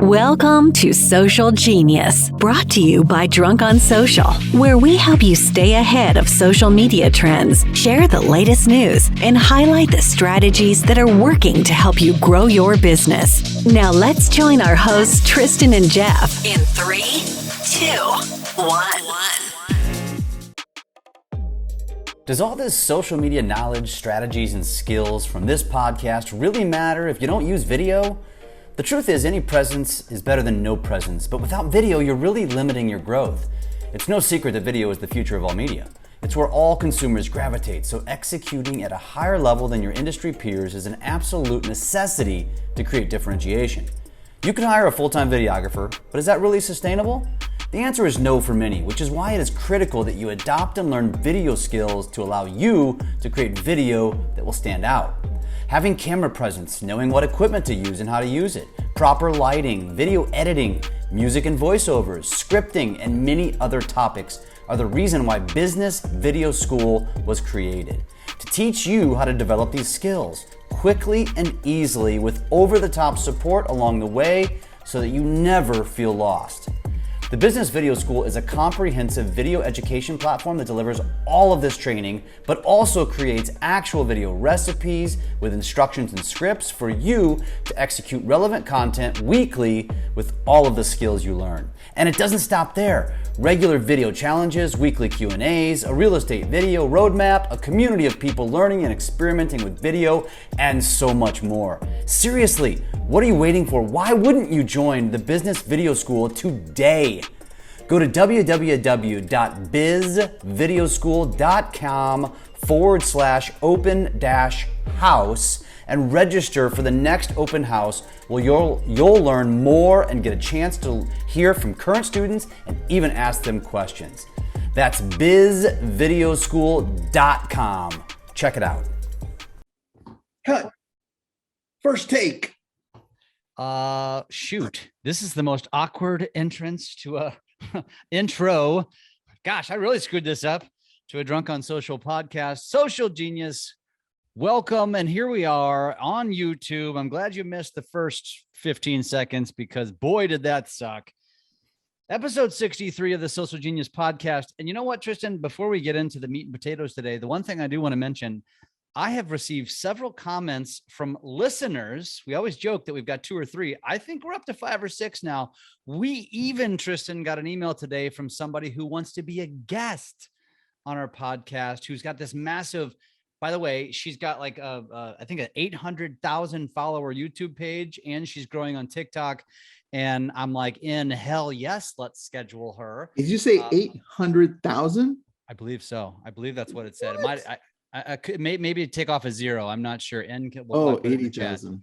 Welcome to Social Genius, brought to you by Drunk on Social, where we help you stay ahead of social media trends, share the latest news, and highlight the strategies that are working to help you grow your business. Now let's join our hosts, Tristan and Jeff, in 3, 2, 1. Does all this social media knowledge, strategies, and skills from this podcast really matter if you don't use video? The truth is, any presence is better than no presence, but without video, you're really limiting your growth. It's no secret that video is the future of all media. It's where all consumers gravitate, so executing at a higher level than your industry peers is an absolute necessity to create differentiation. You can hire a full-time videographer, but is that really sustainable? The answer is no for many, which is why it is critical that you adopt and learn video skills to allow you to create video that will stand out. Having camera presence, knowing what equipment to use and how to use it, proper lighting, video editing, music and voiceovers, scripting, and many other topics are the reason why Business Video School was created. To teach you how to develop these skills quickly and easily with over-the-top support along the way so that you never feel lost. The Business Video School is a comprehensive video education platform that delivers all of this training, but also creates actual video recipes with instructions and scripts for you to execute relevant content weekly with all of the skills you learn. And it doesn't stop there. Regular video challenges, weekly Q&As, a real estate video roadmap, a community of people learning and experimenting with video, and so much more. Seriously, what are you waiting for? Why wouldn't you join the Business Video School today? Go to www.bizvideoschool.com/open-house and register for the next open house where you'll learn more and get a chance to hear from current students and even ask them questions. That's bizvideoschool.com. Check it out. Cut. First take. Shoot. This is the most awkward entrance to a intro. Gosh, I really screwed this up to a Drunk on Social podcast. Social Genius. Welcome. And here we are on YouTube. I'm glad you missed the first 15 seconds because boy, did that suck. Episode 63 of the Social Genius podcast. And you know what, Tristan, before we get into the meat and potatoes today, the one thing I do want to mention, I have received several comments from listeners. We always joke that we've got 2 or 3. I think we're up to 5 or 6 now. We even, Tristan, got an email today from somebody who wants to be a guest on our podcast, who's got this massive, by the way, she's got like I think an 800,000 follower YouTube page, and she's growing on TikTok. And I'm like, in hell yes, let's schedule her. Did you say 800,000? I believe so. I believe that's what it said. What? It might, I could maybe take off a 0. I'm not sure. We'll 80,000.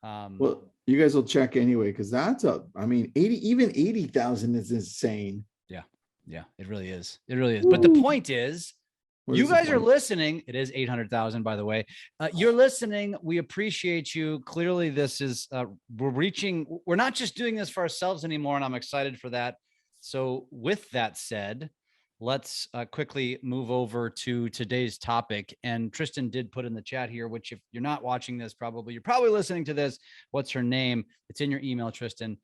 Well, you guys will check anyway, because that's even 80,000 is insane. Yeah, it really is. It really is. But the point is, you guys are listening. It is 800,000, by the way. You're listening. We appreciate you. Clearly, this is, we're not just doing this for ourselves anymore, and I'm excited for that. So with that said, let's quickly move over to today's topic. And Tristan did put in the chat here, which if you're not watching this, you're probably listening to this. What's her name? It's in your email, Tristan.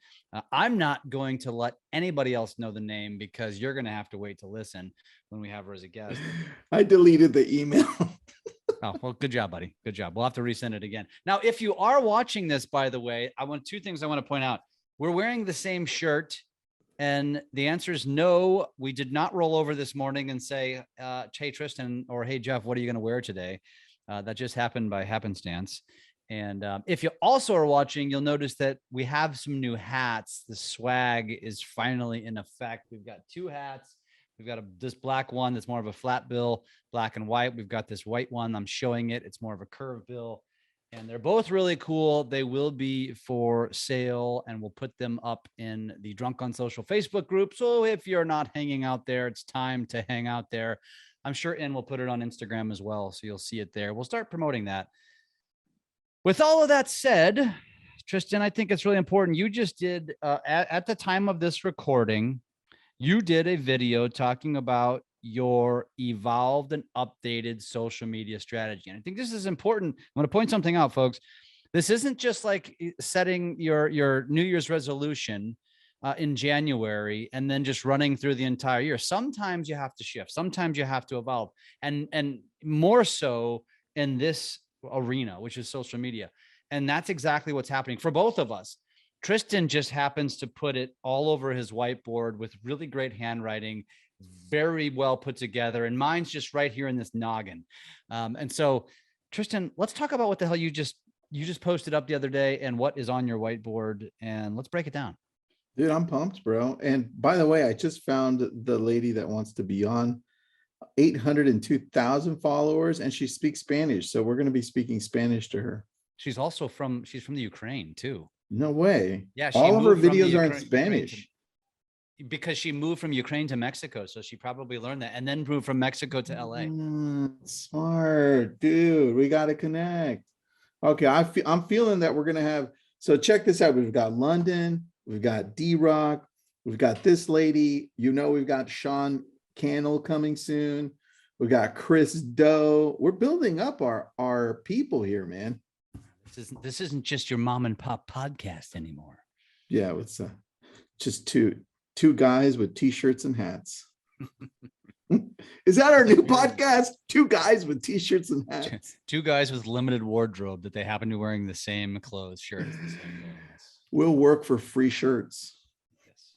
I'm not going to let anybody else know the name because you're going to have to wait to listen when we have her as a guest. I deleted the email. Oh, well, good job, buddy. Good job. We'll have to resend it again. Now, if you are watching this, by the way, 2 things I want to point out. We're wearing the same shirt. And the answer is no, we did not roll over this morning and say, hey, Tristan, or hey, Jeff, what are you going to wear today? That just happened by happenstance. And if you also are watching, you'll notice that we have some new hats. The swag is finally in effect. We've got 2 hats. We've got this black one that's more of a flat bill, black and white. We've got this white one. I'm showing it. It's more of a curved bill. And they're both really cool. They will be for sale, and we'll put them up in the Drunk on Social Facebook group. So if you're not hanging out there, it's time to hang out there. I'm sure we'll put it on Instagram as well, so you'll see it there. We'll start promoting that. With all of that said, Tristan, I think it's really important. You just did, at the time of this recording, you did a video talking about your evolved and updated social media strategy. And I think this is important. I'm going to point something out, folks. This isn't just like setting your New Year's resolution in January and then just running through the entire year. Sometimes you have to shift. Sometimes you have to evolve, and more so in this arena, which is social media. And that's exactly what's happening for both of us. Tristan just happens to put it all over his whiteboard with really great handwriting, very well put together. And mine's just right here in this noggin. And so, Tristan, let's talk about what the hell you just posted up the other day and what is on your whiteboard. And let's break it down. Dude, I'm pumped, bro. And by the way, I just found the lady that wants to be on, 802,000 followers, and she speaks Spanish. So we're going to be speaking Spanish to her. She's from the Ukraine too. No way. Yeah. All of her videos are in Spanish. Because she moved from Ukraine to Mexico. So she probably learned that and then moved from Mexico to LA. Smart, dude. We got to connect. Okay. I'm feeling that we're going to have, so check this out. We've got London, we've got D-Rock, we've got this lady, we've got Sean Cannell coming soon. We got Chris Doe. We're building up our people here, man. This isn't just your mom and pop podcast anymore. Yeah, it's just two guys with t-shirts and hats. Is that our new podcast? Two guys with t-shirts and hats. Two guys with limited wardrobe that they happen to be wearing the same clothes, shirts. We'll work for free shirts. Yes.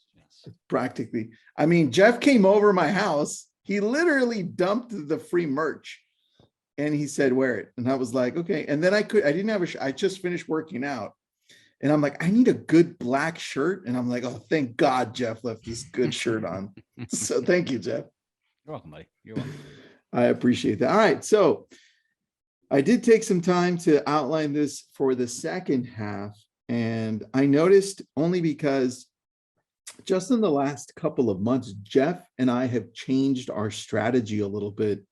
Practically. I mean, Jeff came over my house. He literally dumped the free merch and he said, wear it. And I was like, okay. And then I just finished working out. And I'm like, I need a good black shirt. And I'm like, oh, thank God Jeff left this good shirt on. So thank you, Jeff. You're welcome, buddy. You're welcome. I appreciate that. All right. So I did take some time to outline this for the second half. And I noticed only because just in the last couple of months, Jeff and I have changed our strategy a little bit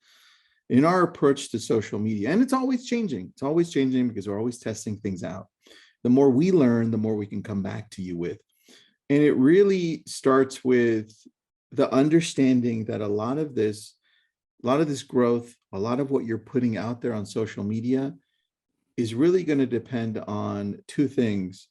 in our approach to social media. And it's always changing. It's always changing because we're always testing things out. The more we learn, the more we can come back to you with. And it really starts with the understanding that a lot of this growth, a lot of what you're putting out there on social media is really going to depend on two things.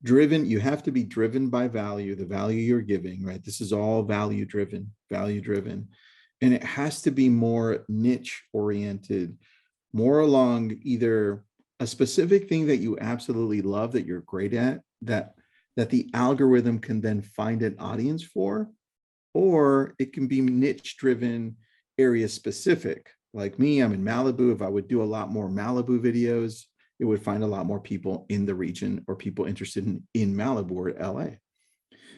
You have to be driven by value, the value you're giving, right? This is all value driven. And it has to be more niche oriented, more along either a specific thing that you absolutely love, that you're great at, that the algorithm can then find an audience for, or it can be niche driven, area specific. Like me, I'm in Malibu. If I would do a lot more Malibu videos, it would find a lot more people in the region or people interested in Malibu or LA.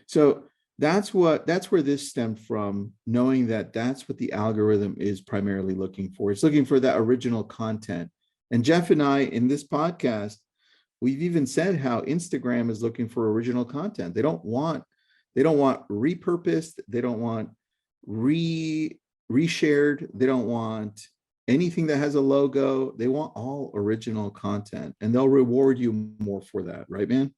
So that's where this stemmed from, knowing that that's what the algorithm is primarily looking for. It's looking for that original content. And Jeff and I, in this podcast, we've even said how Instagram is looking for original content. They don't want repurposed. They don't want reshared. They don't want anything that has a logo. They want all original content, and they'll reward you more for that. Right, man?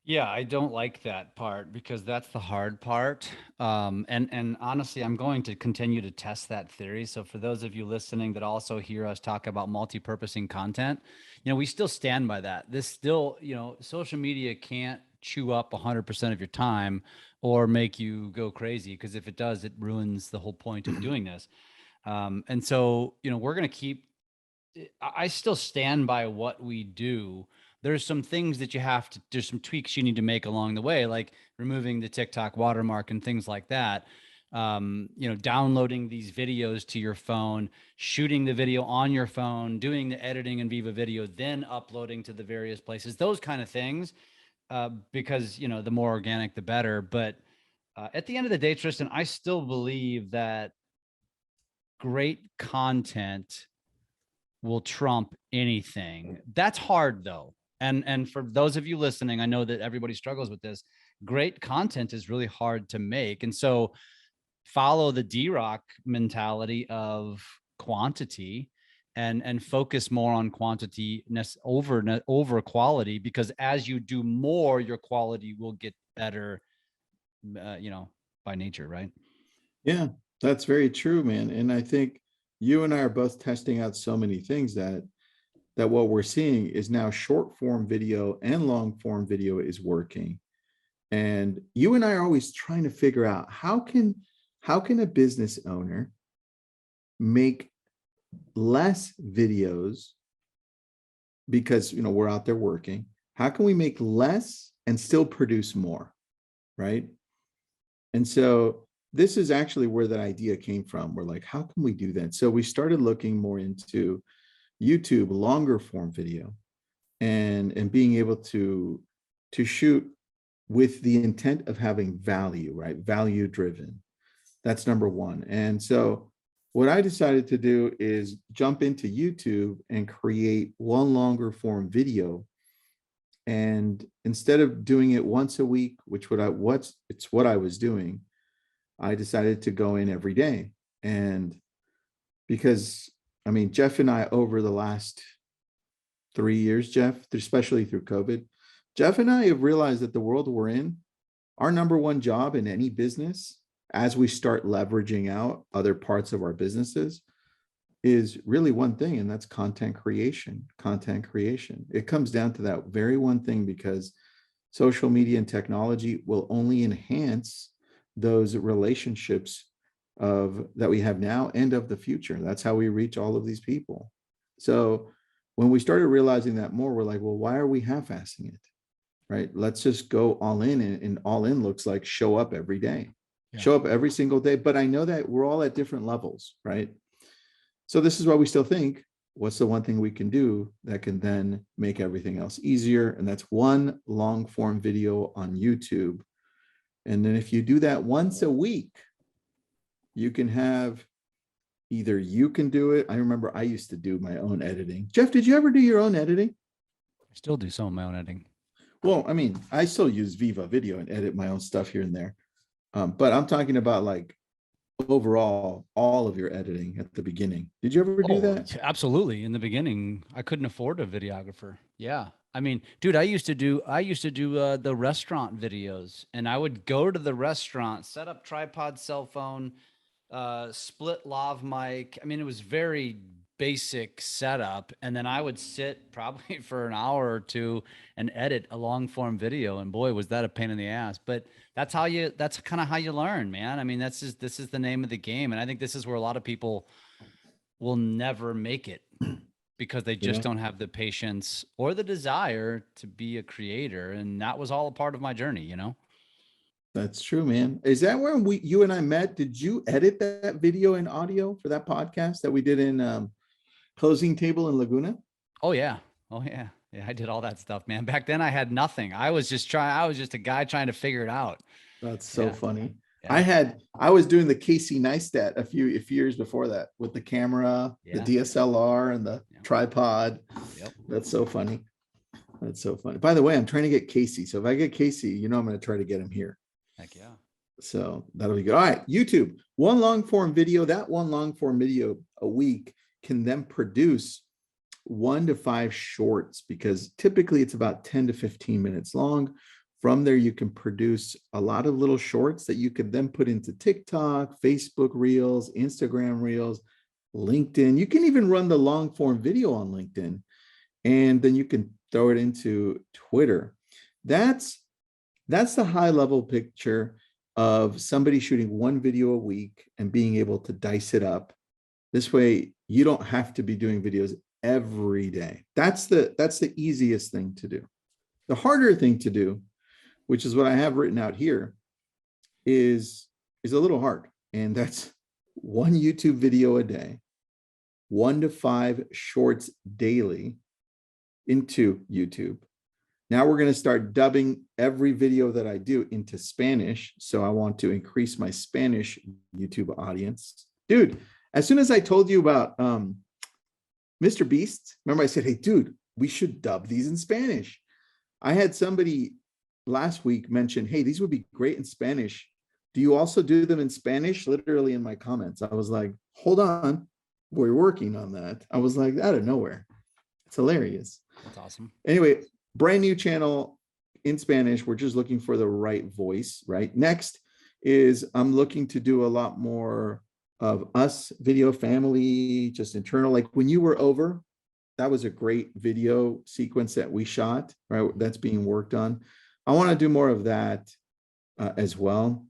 Yeah, I don't like that part because that's the hard part. And honestly, I'm going to continue to test that theory. So for those of you listening that also hear us talk about multi-purposing content, we still stand by that. This still, social media can't chew up 100% of your time or make you go crazy, because if it does, it ruins the whole point of doing this. And so, we're going to I still stand by what we do. There's some things that there's some tweaks you need to make along the way, like removing the TikTok watermark and things like that. Downloading these videos to your phone, shooting the video on your phone, doing the editing in Viva Video, then uploading to the various places, those kind of things, because, the more organic, the better. But at the end of the day, Tristan, I still believe that great content will trump anything. That's hard though. And for those of you listening, I know that everybody struggles with this. Great content is really hard to make. And so follow the D-Rock mentality of quantity and focus more on quantity over quality, because as you do more, your quality will get better, by nature, right? Yeah, that's very true, man. And I think you and I are both testing out so many things that that what we're seeing is now short form video and long form video is working. And you and I are always trying to figure out how can a business owner make less videos because, we're out there working. How can we make less and still produce more, right? And so this is actually where that idea came from. We're like, how can we do that? So we started looking more into YouTube, longer form video, and being able to shoot with the intent of having value, right? Value driven. That's number one. And so what I decided to do is jump into YouTube and create one longer form video. And instead of doing it once a week, which what I was doing, I decided to go in every day. And because, Jeff and I, over the last 3 years, Jeff, especially through COVID, Jeff and I have realized that the world we're in, our number one job in any business, as we start leveraging out other parts of our businesses, is really one thing, and that's content creation. It comes down to that very one thing, because social media and technology will only enhance those relationships that we have now and of the future. That's how we reach all of these people. So when we started realizing that more, we're like, well, why are we half-assing it? Right? Let's just go all in, and all in looks like show up every day. Yeah. Show up every single day. But I know that we're all at different levels, right? So this is why we still think, what's the one thing we can do that can then make everything else easier? And that's one long form video on YouTube. And then if you do that once a week, you can have, either you can do it. I remember I used to do my own editing. Jeff, did you ever do your own editing? I still do some of my own editing. Well, I still use Viva Video and edit my own stuff here and there. But I'm talking about like overall, all of your editing at the beginning. Did you ever do that? Absolutely. In the beginning, I couldn't afford a videographer. Yeah. Dude, I used to do the restaurant videos, and I would go to the restaurant, set up tripod, cell phone, split lav mic. It was very basic setup. And then I would sit probably for an hour or two and edit a long form video. And boy, was that a pain in the ass, but that's kind of how you learn, man. this is the name of the game. And I think this is where a lot of people will never make it because they just don't have the patience or the desire to be a creator. And that was all a part of my journey, That's true, man. Is that where you and I met? Did you edit that video and audio for that podcast that we did in Closing Table in Laguna? Oh yeah. Yeah, I did all that stuff, man. Back then I had nothing. I was just a guy trying to figure it out. That's so funny. Yeah. I was doing the Casey Neistat a few years before that with the camera, the DSLR and the tripod. Yep. That's so funny. By the way, I'm trying to get Casey. So if I get Casey, I'm going to try to get him here. Heck yeah. So that'll be good. All right. YouTube, one long form video, that one long form video a week can then produce 1 to 5 shorts, because typically it's about 10 to 15 minutes long. From there, you can produce a lot of little shorts that you could then put into TikTok, Facebook Reels, Instagram Reels, LinkedIn. You can even run the long form video on LinkedIn, and then you can throw it into Twitter. That's the high level picture of somebody shooting one video a week and being able to dice it up. This way, you don't have to be doing videos every day. That's the easiest thing to do. The harder thing to do, which is what I have written out here, is a little hard. And that's one YouTube video a day, 1 to 5 shorts daily into YouTube. Now we're going to start dubbing every video that I do into Spanish. So I want to increase my Spanish YouTube audience. Dude, as soon as I told you about Mr. Beast, remember I said, hey, dude, we should dub these in Spanish. I had somebody last week mention, hey, these would be great in Spanish. Do you also do them in Spanish? Literally in my comments. I was like, hold on, we're working on that. I was like, out of nowhere. It's hilarious. That's awesome. Anyway, brand new channel in Spanish. We're just looking for the right voice, right? Next is I'm looking to do a lot more of us video family, just internal. Like when you were over, that was a great video sequence that we shot, right? That's being worked on. I want to do more of that as well.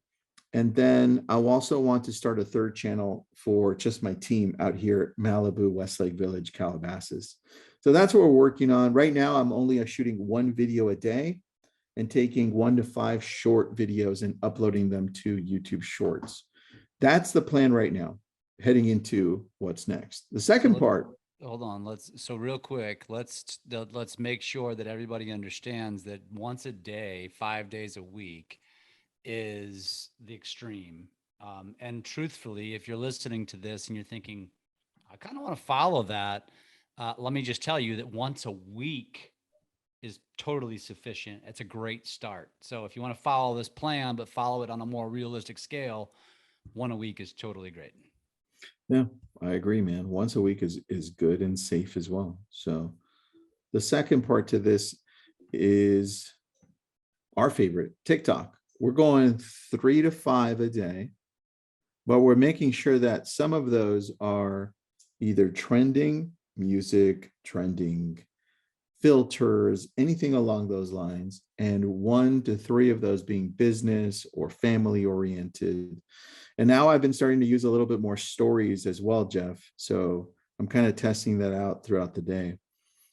And then I also want to start a third channel for just my team out here at Malibu, Westlake Village, Calabasas. So that's what we're working on. Right now, I'm only shooting one video a day and taking 1 to 5 short videos and uploading them to YouTube Shorts. That's the plan right now, heading into what's next. The second part. Hold on. So real quick, let's make sure that everybody understands that once a day, 5 days a week is the extreme. And truthfully, if you're listening to this and you're thinking, I kind of want to follow that, let me just tell you that once a week is totally sufficient. It's a great start. So if you want to follow this plan, but follow it on a more realistic scale, 1 a week is totally great. Yeah, I agree, man. Once a week is good and safe as well. So the second part to this is our favorite, TikTok. We're going 3 to 5 a day, but we're making sure that some of those are either trending music, trending filters, anything along those lines, and 1 to 3 of those being business or family oriented. And now I've been starting to use a little bit more stories as well, Jeff. So I'm kind of testing that out throughout the day.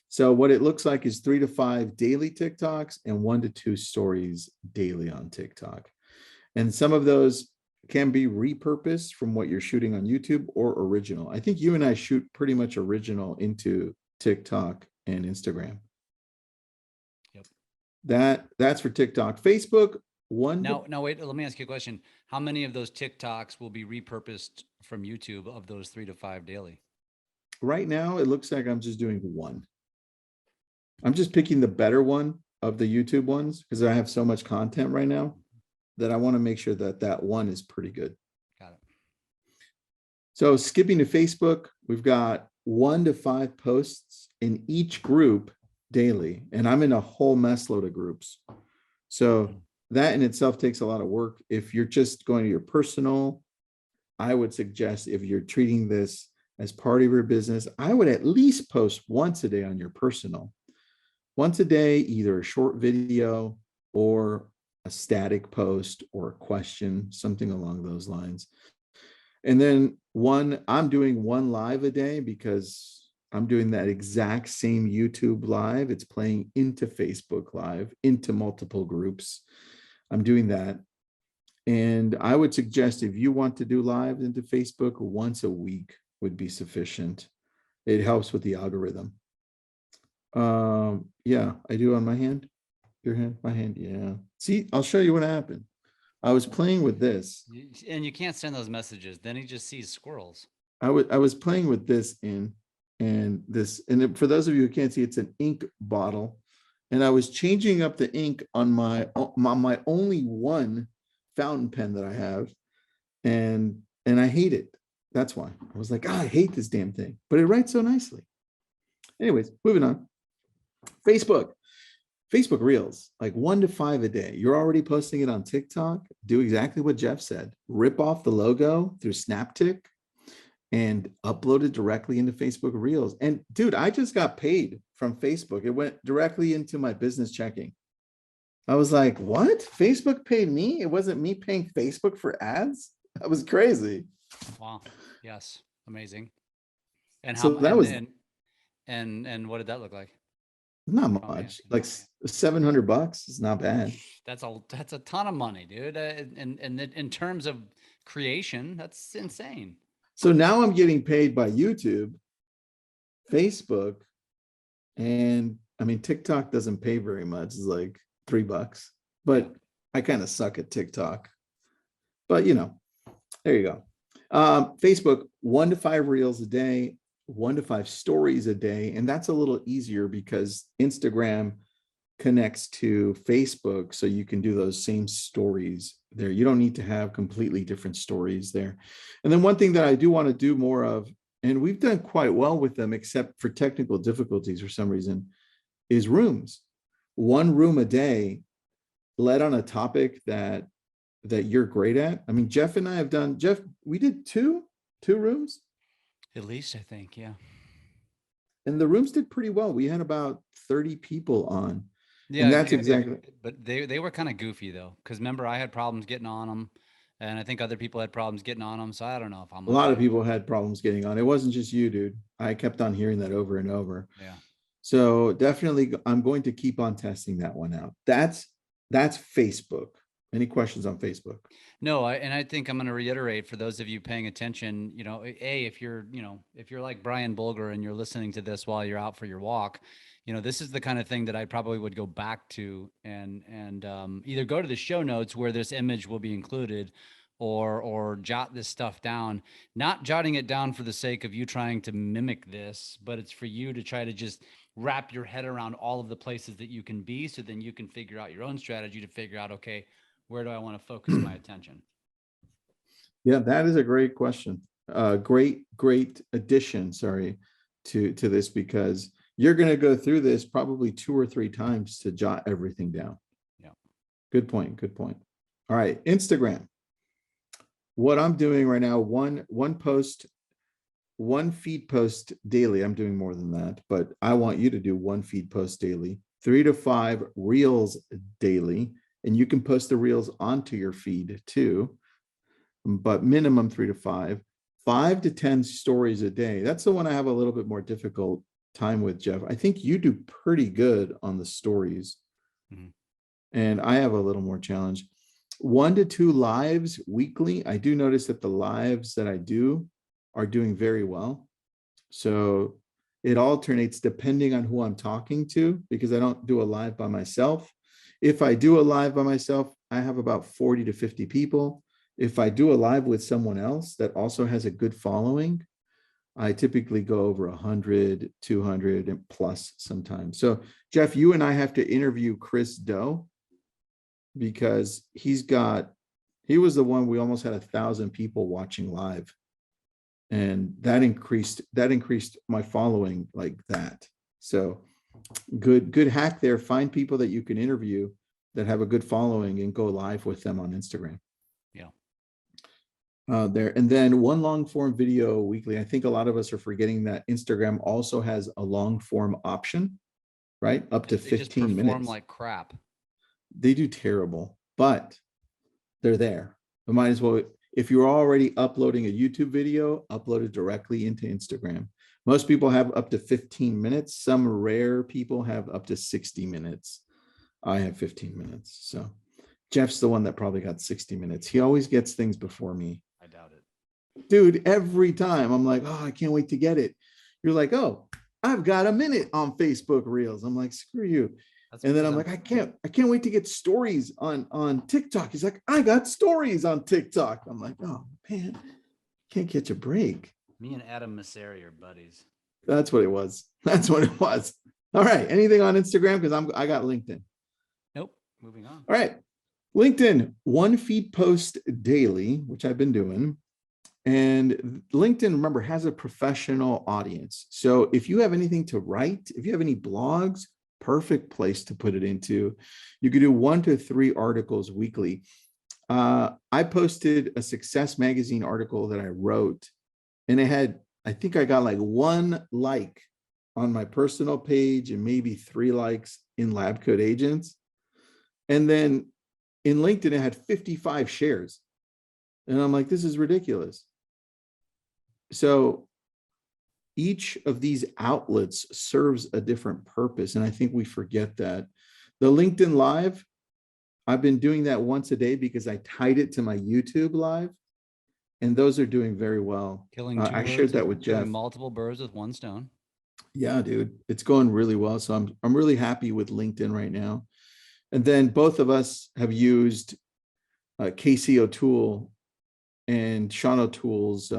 So what it looks like is 3 to 5 daily TikToks and 1 to 2 stories daily on TikTok. And some of those can be repurposed from what you're shooting on YouTube or original. I think you and I shoot pretty much original into TikTok and Instagram. Yep. That's for TikTok. Facebook, Now, wait, let me ask you a question. How many of those TikToks will be repurposed from YouTube of those 3 to 5 daily? Right now, it looks like I'm just doing 1. I'm just picking the better one of the YouTube ones because I have so much content right now that I want to make sure that that one is pretty good. Got it. So skipping to Facebook, we've got 1 to 5 posts in each group daily, and I'm in a whole mess load of groups. So that in itself takes a lot of work. If you're just going to your personal, I would suggest if you're treating this as part of your business, I would at least post once a day on your personal. Once a day, either a short video or a static post or a question, something along those lines. And then I'm doing 1 live a day because I'm doing that exact same YouTube live. It's playing into Facebook Live, into multiple groups. I'm doing that. And I would suggest if you want to do live into Facebook, once a week would be sufficient. It helps with the algorithm. Yeah, I do on my hand. Your hand, my hand. Yeah. See, I'll show you what happened. I was playing with this. And you can't send those messages. Then he just sees squirrels. I was playing with this and for those of you who can't see, it's an ink bottle. And I was changing up the ink on my only one fountain pen that I have. And I hate it. That's why I was like, I hate this damn thing, but it writes so nicely. Anyways, moving on. Facebook Reels, like 1 to 5 a day. You're already posting it on TikTok. Do exactly what Jeff said. Rip off the logo through Snaptic and upload it directly into Facebook Reels. And dude, I just got paid from Facebook. It went directly into my business checking. I was like, what? Facebook paid me? It wasn't me paying Facebook for ads? That was crazy. Wow. Yes. Amazing. And so how that was and what did that look like? Not much, like $700. It's not bad. That's a ton of money, dude. And in terms of creation, that's insane. So now I'm getting paid by YouTube, Facebook, and I mean, TikTok doesn't pay very much. It's like $3, but I kind of suck at TikTok, but there you go. Facebook, 1 to 5 reels a day, 1 to 5 stories a day. And that's a little easier because Instagram connects to Facebook. So you can do those same stories there. You don't need to have completely different stories there. And then one thing that I do want to do more of, and we've done quite well with them, except for technical difficulties for some reason, is rooms. 1 room a day led on a topic that you're great at. I mean, Jeff and I have done, we did two rooms. At least I think, yeah. And the rooms did pretty well. We had about 30 people on. Yeah, And that's exactly. But they were kind of goofy though, because remember I had problems getting on them, and I think other people had problems getting on them. So I don't know if I'm A lot of people had problems getting on. It wasn't just you, dude. I kept on hearing that over and over. Yeah. So definitely, I'm going to keep on testing that one out. That's Facebook. Any questions on Facebook? No, I think I'm going to reiterate for those of you paying attention, if you're like Brian Bulger and you're listening to this while you're out for your walk, this is the kind of thing that I probably would go back to and either go to the show notes where this image will be included, or jot this stuff down. Not jotting it down for the sake of you trying to mimic this, but it's for you to try to just wrap your head around all of the places that you can be, so then you can figure out your own strategy to figure out, okay, where do I want to focus my attention? Yeah, that is a great question. Great addition, to this, because you're going to go through this probably 2 or 3 times to jot everything down. Yeah. Good point. All right. Instagram. What I'm doing right now, one feed post daily. I'm doing more than that, but I want you to do 1 feed post daily, 3 to 5 reels daily. And you can post the reels onto your feed too, but minimum 3 to 5, 5 to 10 stories a day. That's the one I have a little bit more difficult time with, Jeff. I think you do pretty good on the stories. Mm-hmm. And I have a little more challenge. 1 to 2 lives weekly. I do notice that the lives that I do are doing very well. So it alternates depending on who I'm talking to, because I don't do a live by myself. If I do a live by myself, I have about 40 to 50 people. If I do a live with someone else that also has a good following, I typically go over 100, 200 and plus sometimes. So Jeff, you and I have to interview Chris Doe, because he was the one we almost had 1,000 people watching live. And that increased my following like that. So good hack there. Find people that you can interview that have a good following and go live with them on Instagram. Yeah. There. And then 1 long form video weekly. I think a lot of us are forgetting that Instagram also has a long form option, right? Up to 15 minutes. Like crap. They do terrible, but they're there. We might as well, if you're already uploading a YouTube video, upload it directly into Instagram. Most people have up to 15 minutes. Some rare people have up to 60 minutes. I have 15 minutes. So Jeff's the one that probably got 60 minutes. He always gets things before me. I doubt it. Dude, every time I'm like, oh, I can't wait to get it. You're like, oh, I've got a minute on Facebook Reels. I'm like, screw you. And then I'm like, I can't wait to get stories on TikTok. He's like, I got stories on TikTok. I'm like, oh man, can't catch a break. Me and Adam Masseri are buddies. That's what it was. All right. Anything on Instagram? Because I got LinkedIn. Nope. Moving on. All right. LinkedIn, 1 feed post daily, which I've been doing. And LinkedIn, remember, has a professional audience. So if you have anything to write, if you have any blogs, perfect place to put it into. You could do 1 to 3 articles weekly. I posted a Success Magazine article that I wrote, and I think I got like 1 like on my personal page and maybe 3 likes in Lab Coat Agents. And then in LinkedIn, it had 55 shares. And I'm like, this is ridiculous. So each of these outlets serves a different purpose. And I think we forget that. The LinkedIn Live, I've been doing that once a day because I tied it to my YouTube Live. And those are doing very well. I shared that with Jeff. Multiple birds with 1 stone. Yeah, dude, it's going really well. So I'm really happy with LinkedIn right now. And then both of us have used Casey O'Toole and Sean O'Toole's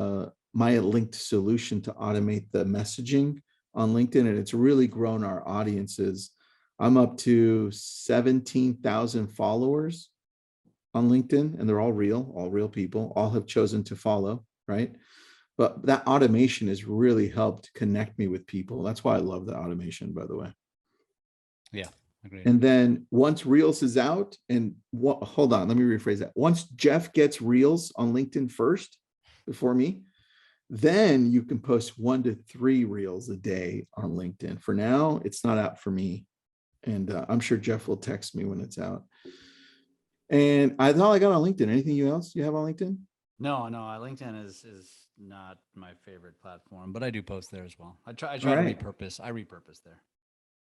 My Linked solution to automate the messaging on LinkedIn. And it's really grown our audiences. I'm up to 17,000 followers on LinkedIn, and they're all real people, all have chosen to follow, right? But that automation has really helped connect me with people. That's why I love the automation, by the way. Yeah. Agreed. And then once Reels is out, hold on, let me rephrase that. Once Jeff gets Reels on LinkedIn first before me, Then you can post 1 to 3 reels a day on LinkedIn. For now, it's not out for me. And I'm sure Jeff will text me when it's out. And that's all I got on LinkedIn. Anything else you have on LinkedIn? No, LinkedIn is not my favorite platform, but I do post there as well. I try to right. repurpose. I repurpose there.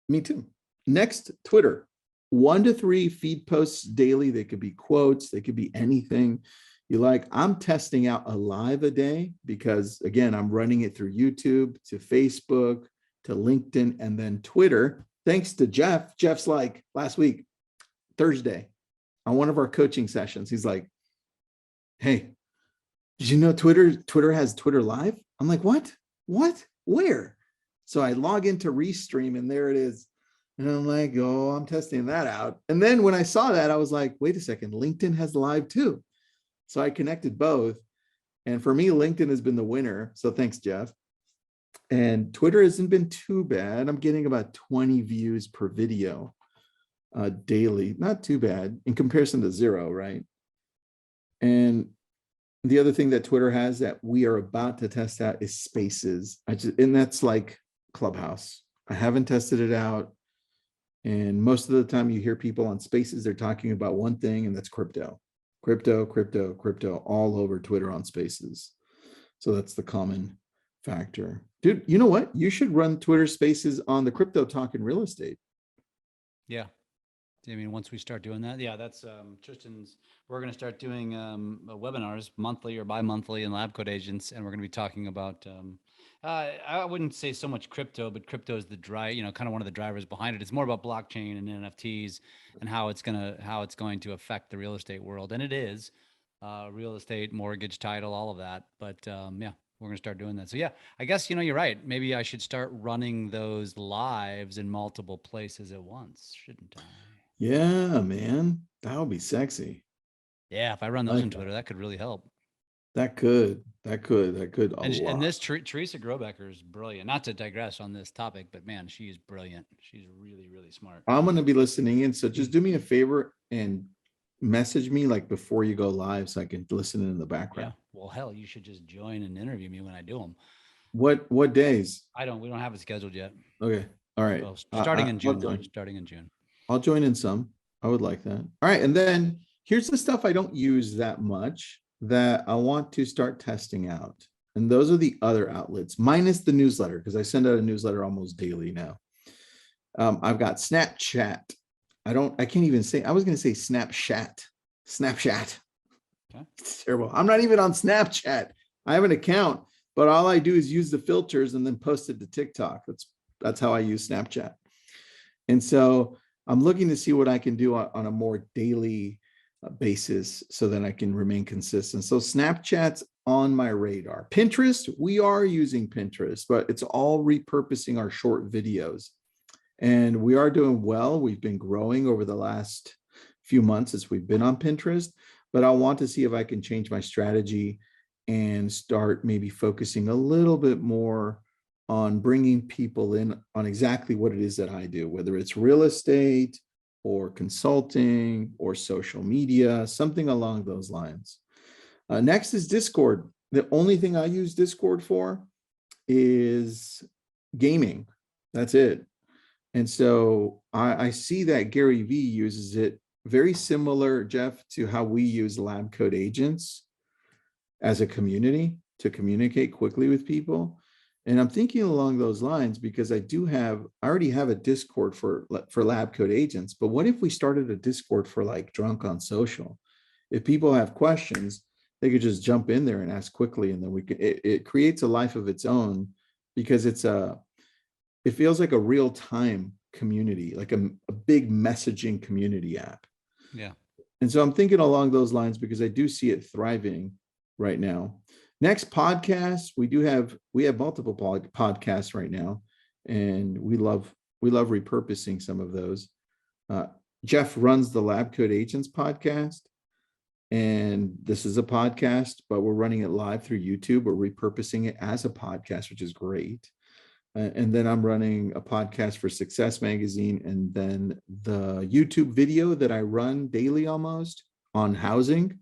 Me too. Next, Twitter. 1 to 3 feed posts daily. They could be quotes. They could be anything you like. I'm testing out a live a day because, again, I'm running it through YouTube to Facebook to LinkedIn and then Twitter. Thanks to Jeff. Jeff's like, last week, Thursday, on one of our coaching sessions, he's like, hey, did you know Twitter has Twitter Live? I'm like, what? Where? So I log into Restream and there it is. And I'm like, oh, I'm testing that out. And then when I saw that, I was like, wait a second, LinkedIn has live too. So I connected both. And for me, LinkedIn has been the winner. So thanks, Jeff. And Twitter hasn't been too bad. I'm getting about 20 views per video daily. Not too bad in comparison to 0, right? And the other thing that Twitter has that we are about to test out is Spaces. And that's like Clubhouse. I haven't tested it out. And most of the time you hear people on Spaces, they're talking about one thing, and that's crypto, all over Twitter on Spaces. So that's the common factor. Dude, you know what? You should run Twitter Spaces on the Crypto Talk in Real Estate. Yeah. I mean, once we start doing that, yeah, that's Tristan's. We're going to start doing webinars monthly or bi-monthly in Lab Code Agents, and we're going to be talking about. I wouldn't say so much crypto, but crypto is the kind of one of the drivers behind it. It's more about blockchain and NFTs and how it's going to affect the real estate world, and it is real estate, mortgage, title, all of that. But yeah, we're going to start doing that. So yeah, I guess you're right. Maybe I should start running those lives in multiple places at once, shouldn't I? Yeah, man, that would be sexy. Yeah, if I run those on Twitter, that could really help. That could a lot. And this Teresa Grobecker is brilliant. Not to digress on this topic, but man, she is brilliant. She's really, really smart. I'm going to be listening in. So just do me a favor and message me like before you go live so I can listen in the background. Yeah. Well, hell, you should just join and interview me when I do them. What days? We don't have it scheduled yet. Okay. All right. Well, starting in June. I'll join in some. I would like that. All right. And then here's the stuff I don't use that much that I want to start testing out. And those are the other outlets, minus the newsletter, because I send out a newsletter almost daily now. I've got Snapchat. I can't even say, I was going to say Snapchat. Okay. It's terrible. I'm not even on Snapchat. I have an account, but all I do is use the filters and then post it to TikTok. That's how I use Snapchat. And so I'm looking to see what I can do on a more daily basis so that I can remain consistent. So Snapchat's on my radar. Pinterest, we are using Pinterest, but it's all repurposing our short videos. And we are doing well. We've been growing over the last few months as we've been on Pinterest, but I want to see if I can change my strategy and start maybe focusing a little bit more on bringing people in on exactly what it is that I do, whether it's real estate or consulting or social media, something along those lines. Next is Discord. The only thing I use Discord for is gaming. That's it. And so I see that Gary Vee uses it very similar, Jeff, to how we use Lab Code Agents as a community to communicate quickly with people. And I'm thinking along those lines because I already have a Discord for Lab Code Agents, but what if we started a Discord for like Drunk on Social? If people have questions, they could just jump in there and ask quickly, and then it creates a life of its own because it feels like a real-time community, like a big messaging community app. Yeah. And so I'm thinking along those lines because I do see it thriving right now. Next, podcasts. We have multiple podcasts right now, and we love repurposing some of those. Jeff runs the Lab Code Agents podcast, and this is a podcast, but we're running it live through YouTube. We're repurposing it as a podcast, which is great. And then I'm running a podcast for Success Magazine, and then the YouTube video that I run daily almost on housing.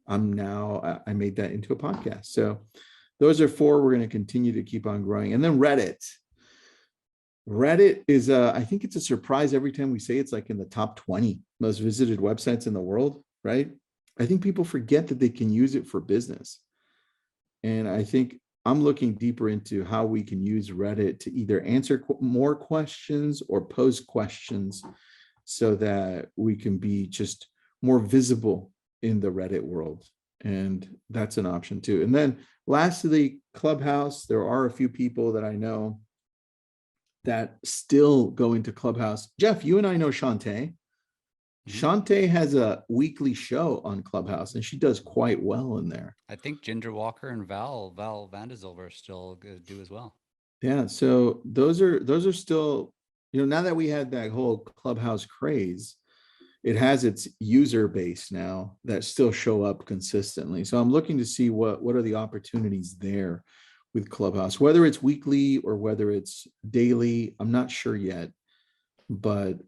I made that into a podcast. So those are four we're going to continue to keep on growing. And then Reddit. Reddit is, I think it's a surprise every time we say it's like in the top 20 most visited websites in the world, right? I think people forget that they can use it for business. And I think I'm looking deeper into how we can use Reddit to either answer more questions or pose questions so that we can be just more visible in the Reddit world. And that's an option too. And then lastly, Clubhouse. There are a few people that I know that still go into Clubhouse. Jeff, you and I know Shantae. Shantae has a weekly show on Clubhouse, and she does quite well in there. I think Ginger Walker and Val Vandezilver still do as well. Yeah, so those are still, now that we had that whole Clubhouse craze, it has its user base now that still show up consistently. So I'm looking to see what are the opportunities there with Clubhouse, whether it's weekly or whether it's daily. I'm not sure yet, but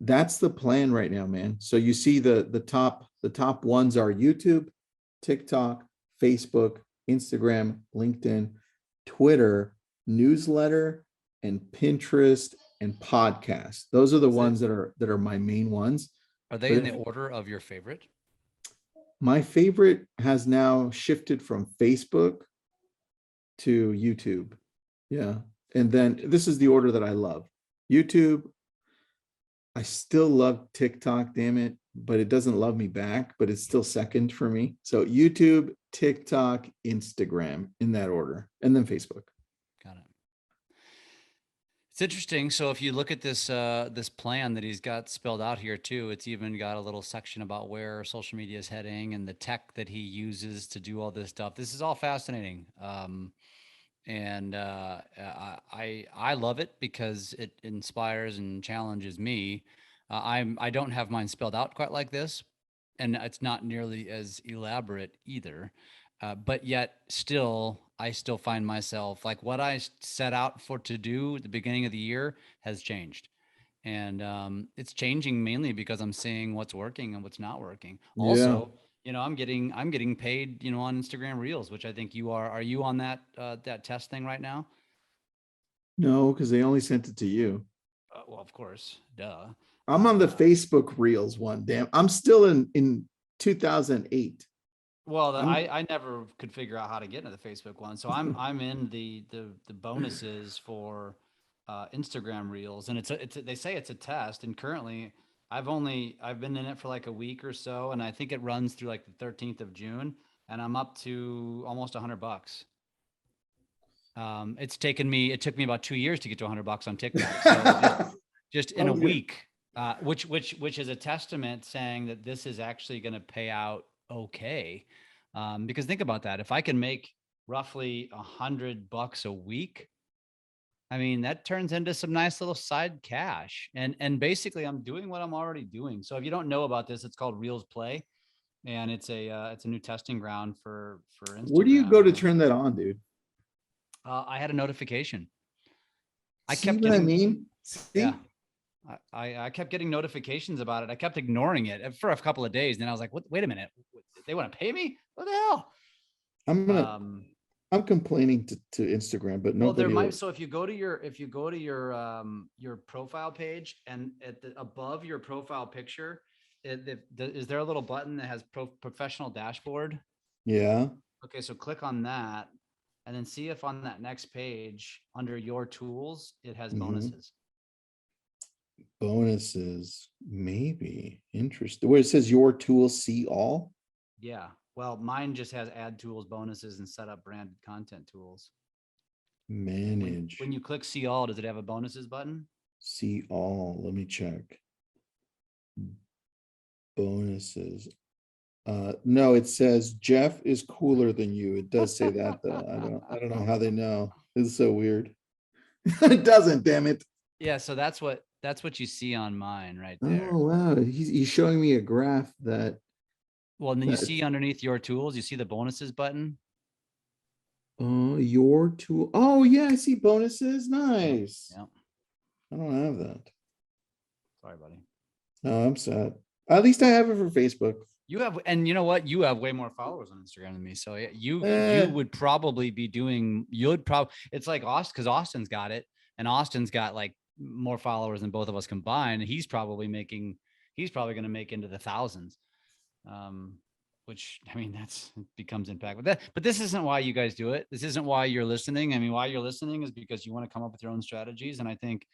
that's the plan right now, man. So you see the top ones are YouTube, TikTok, Facebook, Instagram, LinkedIn, Twitter, newsletter, and Pinterest and podcast. Those are the ones that are my main ones. Are they in the order of your favorite? My favorite has now shifted from Facebook to YouTube. Yeah. And then this is the order that I love. YouTube. I still love TikTok, damn it, but it doesn't love me back, but it's still second for me. So YouTube, TikTok, Instagram in that order, and then Facebook. Got it. It's interesting. So if you look at this this plan that he's got spelled out here too, it's even got a little section about where social media is heading and the tech that he uses to do all this stuff. This is all fascinating. And I love it because it inspires and challenges me. I don't have mine spelled out quite like this, and it's not nearly as elaborate either. But yet still, I still find myself like what I set out to do at the beginning of the year has changed. And it's changing mainly because I'm seeing what's working and what's not working. Also, I'm getting paid, on Instagram Reels, which I think you are. Are you on that test thing right now? No, because they only sent it to you. Well, of course, duh. I'm on the Facebook Reels one. Damn, I'm still in 2008. Well, I never could figure out how to get into the Facebook one, so I'm in the bonuses for Instagram Reels, and they say it's a test, and currently I've been in it for like a week or so, and I think it runs through like the 13th of June, and I'm up to almost $100. It took me about 2 years to get to $100 on TikTok. So just in a week, which is a testament saying that this is actually going to pay out okay. Because think about that. If I can make roughly $100 a week, I mean, that turns into some nice little side cash. And basically I'm doing what I'm already doing. So if you don't know about this, it's called Reels Play, and it's a new testing ground for Instagram. Where do you go to turn that on, dude? I had a notification. See what I mean? See? Yeah. I kept getting notifications about it. I kept ignoring it for a couple of days. Then I was like, wait a minute. They want to pay me? What the hell? I'm complaining to Instagram, but nobody. So if you go to your profile page, and above your profile picture, is there a little button that has professional dashboard? Yeah. Okay, so click on that, and then see if on that next page under your tools it has bonuses. Bonuses, maybe. Interesting. Where it says your tools, see all. Yeah. Well, mine just has add tools, bonuses, and set up branded content tools. Manage. When you click see all, does it have a bonuses button? See all. Let me check. Bonuses. No, it says Jeff is cooler than you. It does say that though. I don't know how they know. It's so weird. It doesn't, damn it. Yeah, so that's what you see on mine right there. Oh wow. He's showing me a graph that. Well, and then you see underneath your tools, you see the bonuses button. Oh, your tool. Oh yeah, I see bonuses. Nice. Yeah. I don't have that. Sorry, buddy. No, I'm sad. At least I have it for Facebook. You have, and you know what? You have way more followers on Instagram than me. So you would probably be doing, it's like Austin, because Austin's got it, and Austin's got like more followers than both of us combined. And he's probably going to make into the thousands. Which, I mean, becomes impactful. But this isn't why you guys do it. This isn't why you're listening. I mean, why you're listening is because you want to come up with your own strategies. And I think,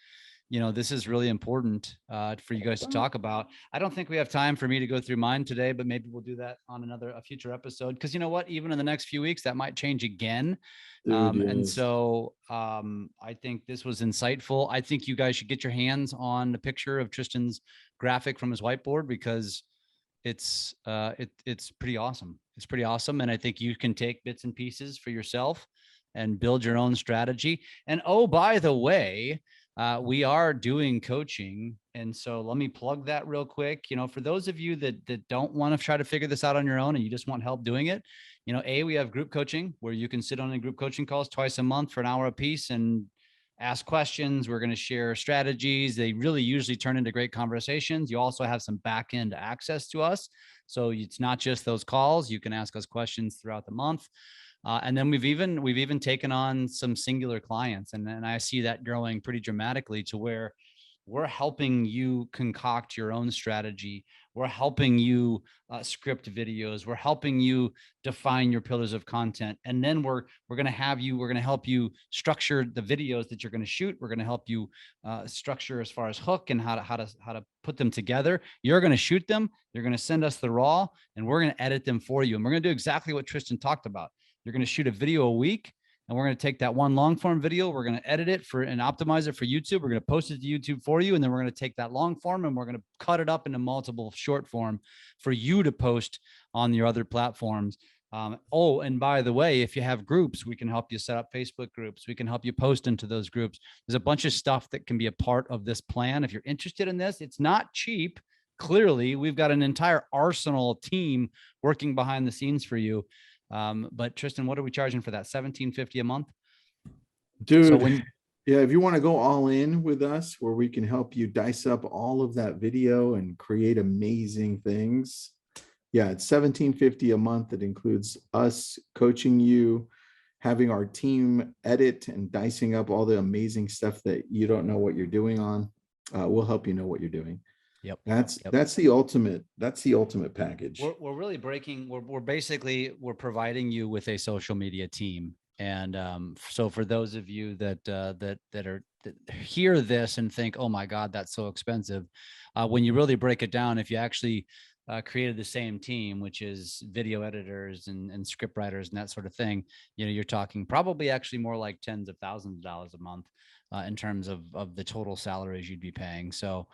this is really important for you guys to talk about. I don't think we have time for me to go through mine today, but maybe we'll do that on a future episode. Because you know what, even in the next few weeks, that might change again. And so I think this was insightful. I think you guys should get your hands on the picture of Tristan's graphic from his whiteboard, because it's pretty awesome. It's pretty awesome. And I think you can take bits and pieces for yourself and build your own strategy. And oh, by the way, we are doing coaching. And so let me plug that real quick. For those of you that don't want to try to figure this out on your own and you just want help doing it, we have group coaching where you can sit on a group coaching calls twice a month for an hour a piece and ask questions. We're going to share strategies. They really usually turn into great conversations. You also have some back end access to us. So it's not just those calls. You can ask us questions throughout the month. And then we've even taken on some singular clients, and I see that growing pretty dramatically to where we're helping you concoct your own strategy. We're helping you script videos. We're helping you define your pillars of content. And then we're going to help you structure the videos that you're going to shoot. We're going to help you structure as far as hook and how to put them together. You're going to shoot them. You're going to send us the raw, and we're going to edit them for you. And we're going to do exactly what Tristan talked about. You're going to shoot a video a week, and we're going to take that one long form video. We're going to edit it and optimize it for YouTube. We're going to post it to YouTube for you. And then we're going to take that long form and we're going to cut it up into multiple short form for you to post on your other platforms. And by the way, if you have groups, we can help you set up Facebook groups. We can help you post into those groups. There's a bunch of stuff that can be a part of this plan. If you're interested in this, it's not cheap. Clearly, we've got an entire arsenal team working behind the scenes for you. But Tristan, what are we charging for that? $17.50 a month? Dude, so if you want to go all in with us, where we can help you dice up all of that video and create amazing things. Yeah, it's $17.50 a month. It includes us coaching you, having our team edit and dicing up all the amazing stuff that you don't know what you're doing on. We'll help you know what you're doing. Yep. That's the ultimate package. We're really we're providing you with a social media team. And so for those of you that hear this and think, oh my God, that's so expensive. When you really break it down, if you actually created the same team, which is video editors and script writers and that sort of thing, you're talking probably actually more like tens of thousands of dollars a month in terms of the total salaries you'd be paying. So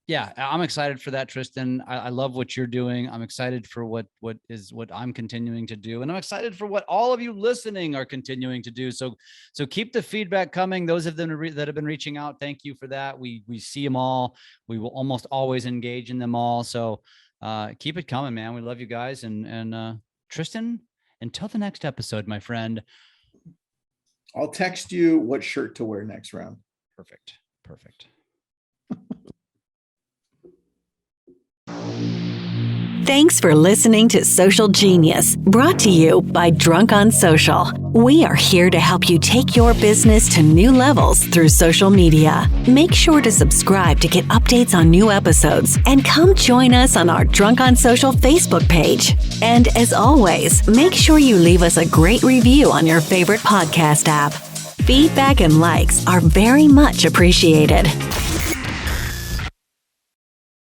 yeah, I'm excited for that, Tristan. I love what you're doing. I'm excited for what I'm continuing to do. And I'm excited for what all of you listening are continuing to do. So keep the feedback coming. Those of them that have been reaching out, thank you for that. We see them all. We will almost always engage in them all. So keep it coming, man. We love you guys. And Tristan, until the next episode, my friend. I'll text you what shirt to wear next round. Perfect. Thanks for listening to Social Genius, brought to you by Drunk on Social. We are here to help you take your business to new levels through social media. Make sure to subscribe to get updates on new episodes, and come join us on our Drunk on Social Facebook page. And as always, make sure you leave us a great review on your favorite podcast app. Feedback and likes are very much appreciated.